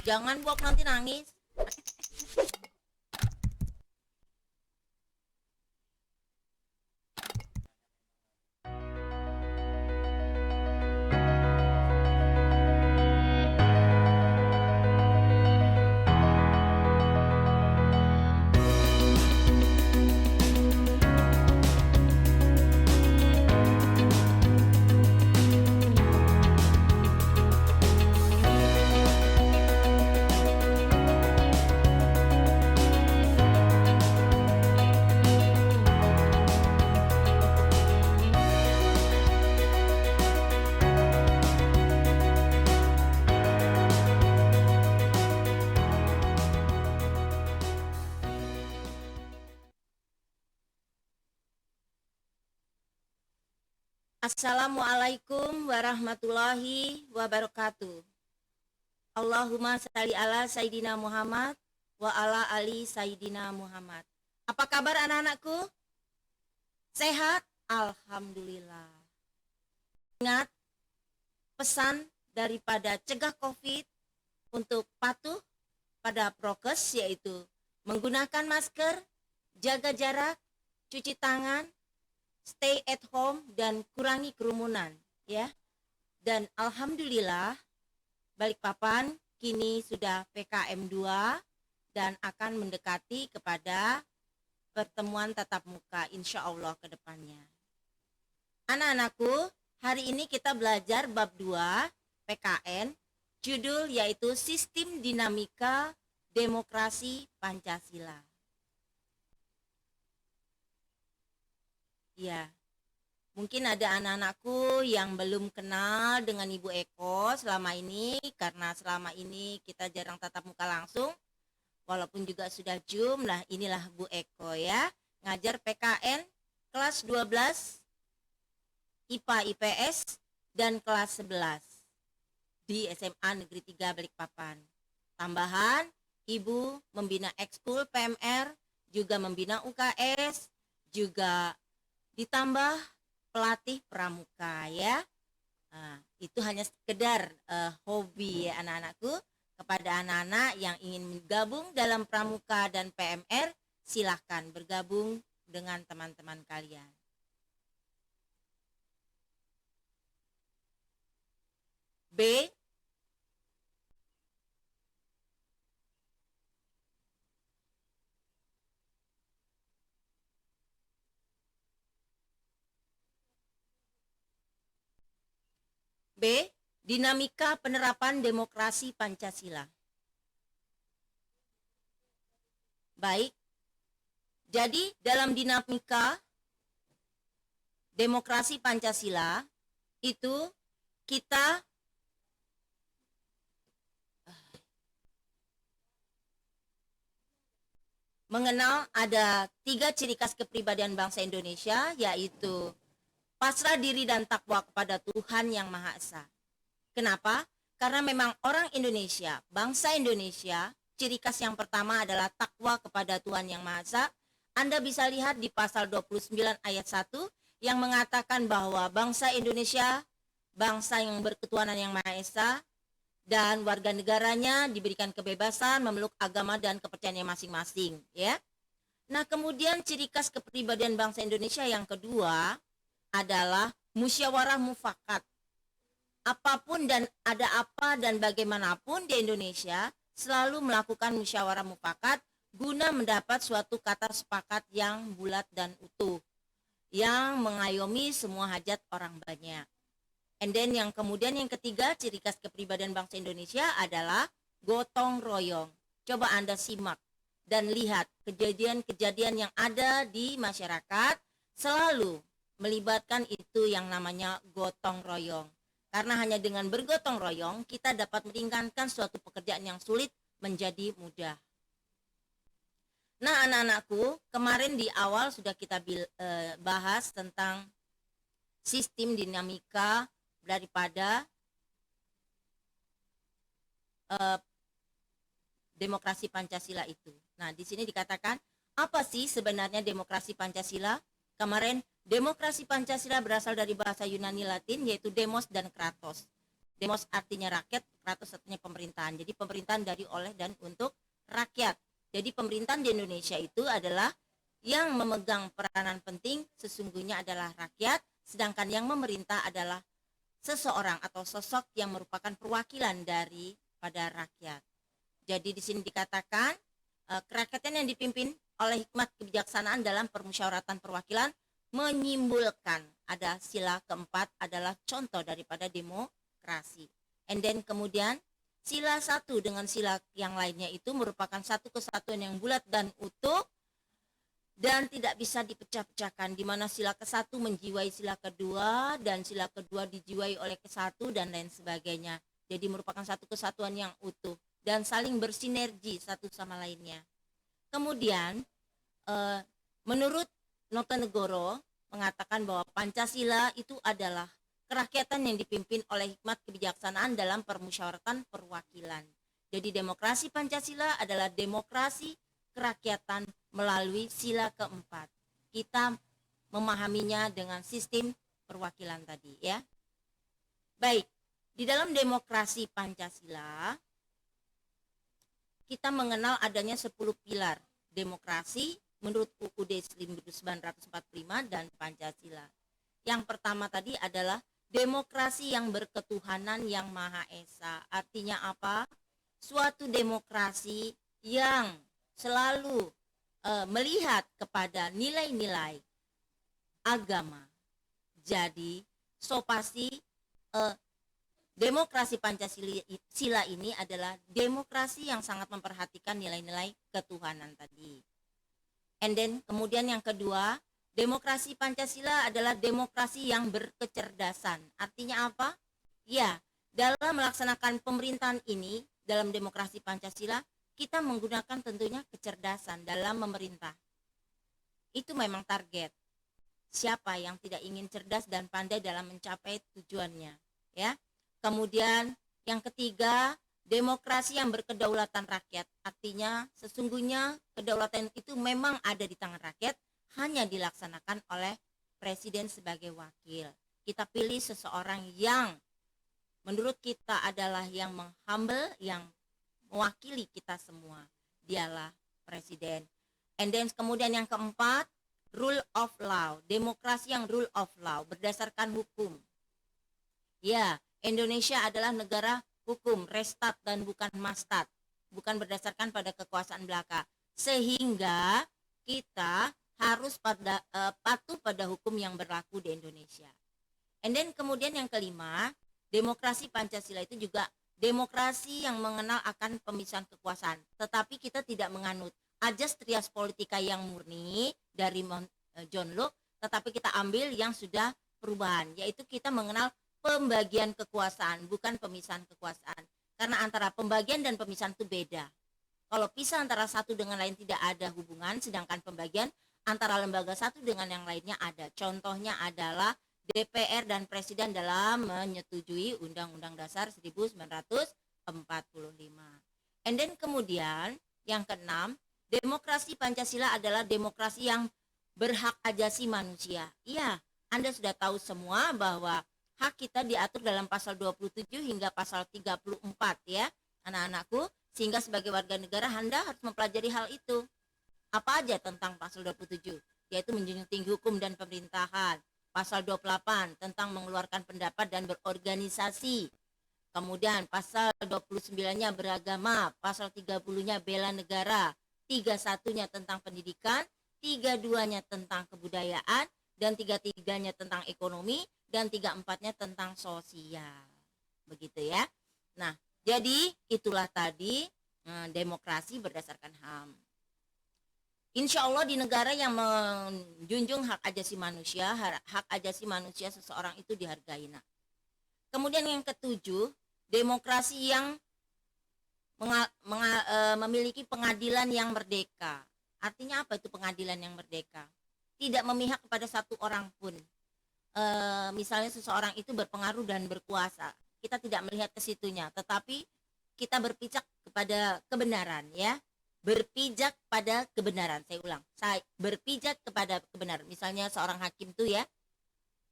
Jangan Bob, nanti nangis. Assalamualaikum warahmatullahi wabarakatuh. Allahumma shalli ala Sayyidina Muhammad wa ala ali Sayyidina Muhammad. Apa kabar anak-anakku? Sehat? Alhamdulillah. Ingat pesan daripada cegah COVID untuk patuh pada prokes, yaitu menggunakan masker, jaga jarak, cuci tangan, stay at home, dan kurangi kerumunan, ya. Dan alhamdulillah Balikpapan kini sudah PKM 2 dan akan mendekati kepada pertemuan tatap muka insya Allah ke depannya. Anak-anakku, hari ini kita belajar bab 2 PKN, judul yaitu Sistem Dinamika Demokrasi Pancasila. Ya, mungkin ada anak-anakku yang belum kenal dengan Ibu Eko selama ini, karena selama ini kita jarang tatap muka langsung, walaupun juga sudah Zoom. Nah, inilah Bu Eko ya, ngajar PKN kelas 12, IPA IPS, dan kelas 11 di SMA Negeri 3 Balikpapan. Tambahan, Ibu membina ekskul PMR, juga membina UKS, juga ditambah pelatih pramuka ya. Nah, itu hanya sekedar hobi ya anak-anakku. Kepada anak-anak yang ingin bergabung dalam pramuka dan PMR, silahkan bergabung dengan teman-teman kalian. B. B. Dinamika penerapan demokrasi Pancasila. Baik, jadi dalam dinamika demokrasi Pancasila itu kita mengenal ada 3 ciri khas kepribadian bangsa Indonesia, yaitu pasrah diri dan takwa kepada Tuhan Yang Maha Esa. Kenapa? Karena memang orang Indonesia, bangsa Indonesia, ciri khas yang pertama adalah takwa kepada Tuhan Yang Maha Esa. Anda bisa lihat di pasal 29 ayat 1 yang mengatakan bahwa bangsa Indonesia, bangsa yang berketuhanan Yang Maha Esa, dan warga negaranya diberikan kebebasan memeluk agama dan kepercayaannya masing-masing, ya. Nah, kemudian ciri khas kepribadian bangsa Indonesia yang kedua adalah musyawarah mufakat. Apapun dan ada apa dan bagaimanapun di Indonesia selalu melakukan musyawarah mufakat guna mendapat suatu kata sepakat yang bulat dan utuh, yang mengayomi semua hajat orang banyak. And then yang kemudian yang ketiga, ciri khas kepribadian bangsa Indonesia adalah gotong royong. Coba Anda simak dan lihat kejadian-kejadian yang ada di masyarakat selalu melibatkan itu yang namanya gotong royong. Karena hanya dengan bergotong royong kita dapat meringankan suatu pekerjaan yang sulit menjadi mudah. Nah, anak-anakku, kemarin di awal sudah kita bahas tentang sistem dinamika daripada demokrasi Pancasila itu. Nah, di sini dikatakan apa sih sebenarnya demokrasi Pancasila? Kemarin Demokrasi Pancasila berasal dari bahasa Yunani Latin yaitu demos dan kratos. Demos artinya rakyat, kratos artinya pemerintahan. Jadi pemerintahan dari, oleh, dan untuk rakyat. Jadi pemerintahan di Indonesia itu adalah yang memegang peranan penting sesungguhnya adalah rakyat, sedangkan yang memerintah adalah seseorang atau sosok yang merupakan perwakilan dari pada rakyat. Jadi di sini dikatakan kerakyatan yang dipimpin oleh hikmat kebijaksanaan dalam permusyawaratan perwakilan menyimpulkan ada sila keempat adalah contoh daripada demokrasi. And then kemudian sila satu dengan sila yang lainnya itu merupakan satu kesatuan yang bulat dan utuh dan tidak bisa dipecah-pecahkan, di mana sila ke-1 menjiwai sila kedua dan sila kedua dijiwai oleh ke-1 dan lain sebagainya. Jadi merupakan satu kesatuan yang utuh dan saling bersinergi satu sama lainnya. Kemudian menurut Notonegoro mengatakan bahwa Pancasila itu adalah kerakyatan yang dipimpin oleh hikmat kebijaksanaan dalam permusyawaratan perwakilan. Jadi demokrasi Pancasila adalah demokrasi kerakyatan melalui sila keempat. Kita memahaminya dengan sistem perwakilan tadi ya. Baik, di dalam demokrasi Pancasila kita mengenal adanya 10 pilar demokrasi menurut UUD 1945 dan Pancasila. Yang pertama tadi adalah demokrasi yang berketuhanan yang Maha Esa. Artinya apa? Suatu demokrasi yang selalu melihat kepada nilai-nilai agama. Jadi, pasti demokrasi Pancasila ini adalah demokrasi yang sangat memperhatikan nilai-nilai ketuhanan tadi. And then kemudian yang kedua, demokrasi Pancasila adalah demokrasi yang berkecerdasan. Artinya apa? Ya, dalam melaksanakan pemerintahan ini, dalam demokrasi Pancasila, kita menggunakan tentunya kecerdasan dalam memerintah. Itu memang target. Siapa yang tidak ingin cerdas dan pandai dalam mencapai tujuannya, ya? Kemudian yang ketiga, demokrasi yang berkedaulatan rakyat. Artinya sesungguhnya kedaulatan itu memang ada di tangan rakyat, hanya dilaksanakan oleh presiden sebagai wakil. Kita pilih seseorang yang menurut kita adalah yang menghumble, yang mewakili kita semua. Dialah presiden. And then kemudian yang keempat, rule of law. Demokrasi yang rule of law berdasarkan hukum. Ya, Indonesia adalah negara hukum, restat dan bukan mastat, bukan berdasarkan pada kekuasaan belaka, sehingga kita harus patuh pada hukum yang berlaku di Indonesia. And then kemudian yang kelima, demokrasi Pancasila itu juga demokrasi yang mengenal akan pemisahan kekuasaan, tetapi kita tidak menganut ajas trias politika yang murni dari John Locke, tetapi kita ambil yang sudah perubahan, yaitu kita mengenal pembagian kekuasaan, bukan pemisahan kekuasaan. Karena antara pembagian dan pemisahan itu beda. Kalau pisah antara satu dengan lain tidak ada hubungan, sedangkan pembagian antara lembaga satu dengan yang lainnya ada. Contohnya adalah DPR dan Presiden dalam menyetujui Undang-Undang Dasar 1945. And then kemudian yang keenam, demokrasi Pancasila adalah demokrasi yang berhak ajasi manusia. Iya, Anda sudah tahu semua bahwa hak kita diatur dalam pasal 27 hingga pasal 34 ya anak-anakku, sehingga sebagai warga negara Anda harus mempelajari hal itu. Apa aja tentang pasal 27? Yaitu menjunjung tinggi hukum dan pemerintahan. Pasal 28 tentang mengeluarkan pendapat dan berorganisasi. Kemudian pasal 29-nya beragama, pasal 30-nya bela negara, 31-nya tentang pendidikan, 32-nya tentang kebudayaan, dan 33-nya tentang ekonomi, dan 34-nya tentang sosial. Begitu ya. Nah, jadi itulah tadi demokrasi berdasarkan HAM. Insya Allah di negara yang menjunjung hak ajasi manusia, hak ajasi manusia seseorang itu dihargai. Nah, kemudian yang ketujuh, demokrasi yang memiliki pengadilan yang merdeka. Artinya apa itu pengadilan yang merdeka? Tidak memihak kepada satu orang pun. Misalnya seseorang itu berpengaruh dan berkuasa, kita tidak melihat ke situnya, tetapi kita berpijak kepada kebenaran ya. berpijak pada kebenaran. Saya ulang, saya berpijak kepada kebenaran. Misalnya seorang hakim tuh ya,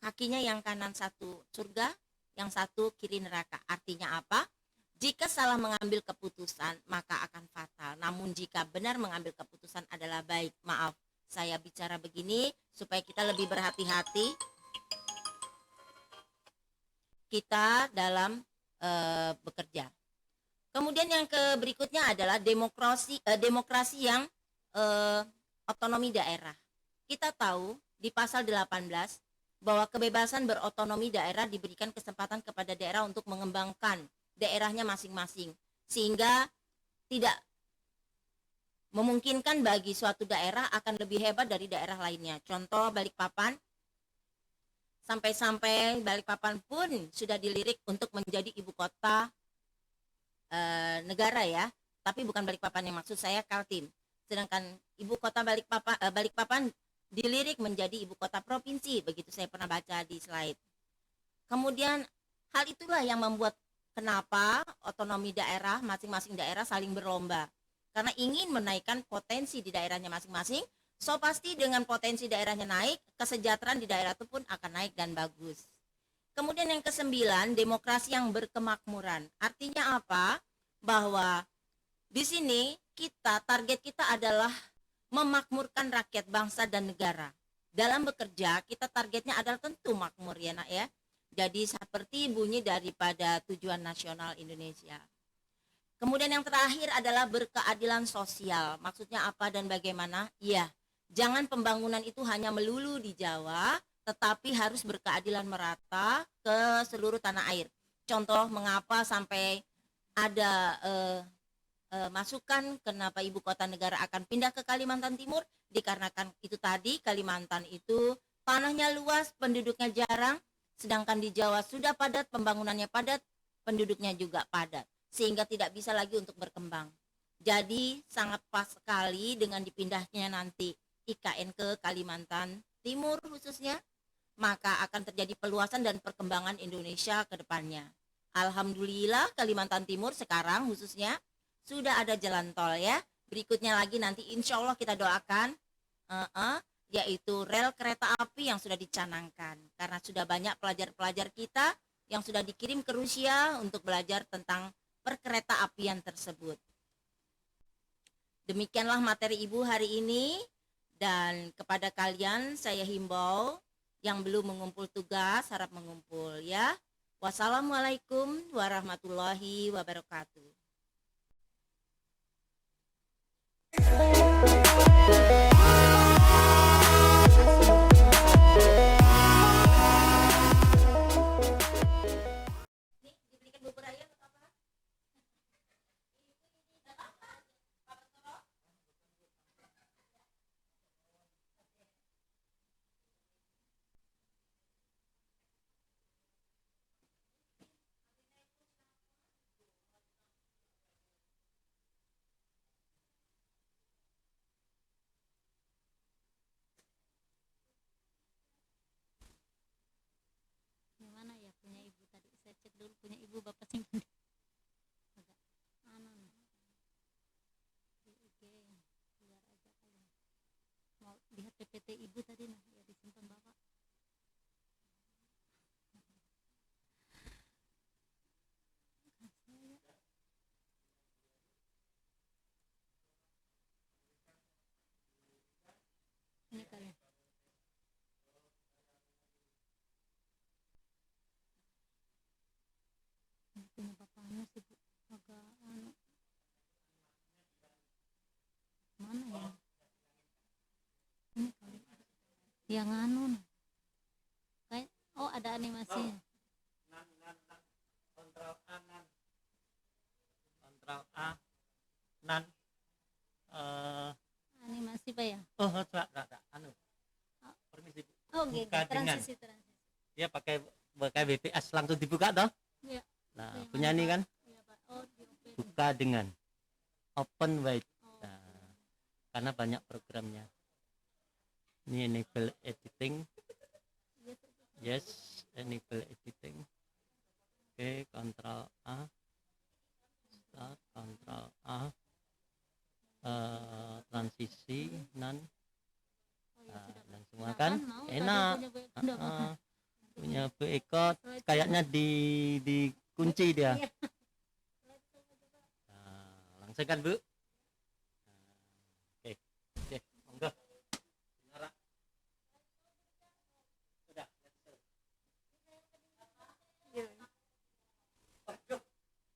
kakinya yang kanan satu surga, yang satu kiri neraka. Artinya apa? Jika salah mengambil keputusan, maka akan fatal. Namun jika benar mengambil keputusan adalah baik. Maaf, saya bicara begini supaya kita lebih berhati-hati kita dalam bekerja. Kemudian yang berikutnya adalah demokrasi yang otonomi daerah. Kita tahu di pasal 18 bahwa kebebasan berotonomi daerah diberikan kesempatan kepada daerah untuk mengembangkan daerahnya masing-masing, sehingga tidak memungkinkan bagi suatu daerah akan lebih hebat dari daerah lainnya. Contoh Balikpapan, sampai-sampai Balikpapan pun sudah dilirik untuk menjadi ibu kota negara ya, tapi bukan Balikpapan yang maksud saya, Kaltim. Sedangkan ibu kota Balikpapan dilirik menjadi ibu kota provinsi, begitu saya pernah baca di slide. Kemudian hal itulah yang membuat kenapa otonomi daerah, masing-masing daerah saling berlomba. Karena ingin menaikkan potensi di daerahnya masing-masing, so pasti dengan potensi daerahnya naik, kesejahteraan di daerah itu pun akan naik dan bagus. Kemudian yang ke-9, demokrasi yang berkemakmuran. Artinya apa? Bahwa di sini target kita adalah memakmurkan rakyat, bangsa dan negara. Dalam bekerja kita targetnya adalah tentu makmur ya nak ya. Jadi seperti bunyi daripada tujuan nasional Indonesia. Kemudian yang terakhir adalah berkeadilan sosial. Maksudnya apa dan bagaimana? Ya, jangan pembangunan itu hanya melulu di Jawa, tetapi harus berkeadilan merata ke seluruh tanah air. Contoh mengapa sampai ada masukan kenapa ibu kota negara akan pindah ke Kalimantan Timur, dikarenakan itu tadi, Kalimantan itu tanahnya luas, penduduknya jarang, sedangkan di Jawa sudah padat, pembangunannya padat, penduduknya juga padat, sehingga tidak bisa lagi untuk berkembang. Jadi sangat pas sekali dengan dipindahnya nanti IKN ke Kalimantan Timur khususnya, maka akan terjadi peluasan dan perkembangan Indonesia ke depannya. Alhamdulillah Kalimantan Timur sekarang khususnya sudah ada jalan tol ya. Berikutnya lagi nanti insya Allah kita doakan yaitu rel kereta api yang sudah dicanangkan. Karena sudah banyak pelajar-pelajar kita yang sudah dikirim ke Rusia untuk belajar tentang perkereta apian tersebut. Demikianlah materi Ibu hari ini, dan kepada kalian saya himbau yang belum mengumpul tugas harap mengumpul ya. Wassalamualaikum warahmatullahi wabarakatuh. Gimana ya punya ibu tadi? Saya cek dulu punya ibu bapak simpan. Agak di IG keluar aja kali. Mau lihat PPT ibu tadi nah ya disimpan bapak. Ini kali. Punya bapaknya sih bu, agak mana ya ini kali yang kayak ada animasinya. Kontrol A nan Animasi pak ya? Permisi Bu. Oke, Buka dengan transisi dia pakai BPS langsung dibuka toh. ya. Nah punya ini kan Iya pak. Di buka dengan open wide. Nah, karena banyak programnya. Ini enable editing. Yes, enable editing. Oke, Ctrl A. Start, Ctrl A. Ya, Bu Eko kayaknya dikunci dia. Iya. Nah, langsung kan Bu?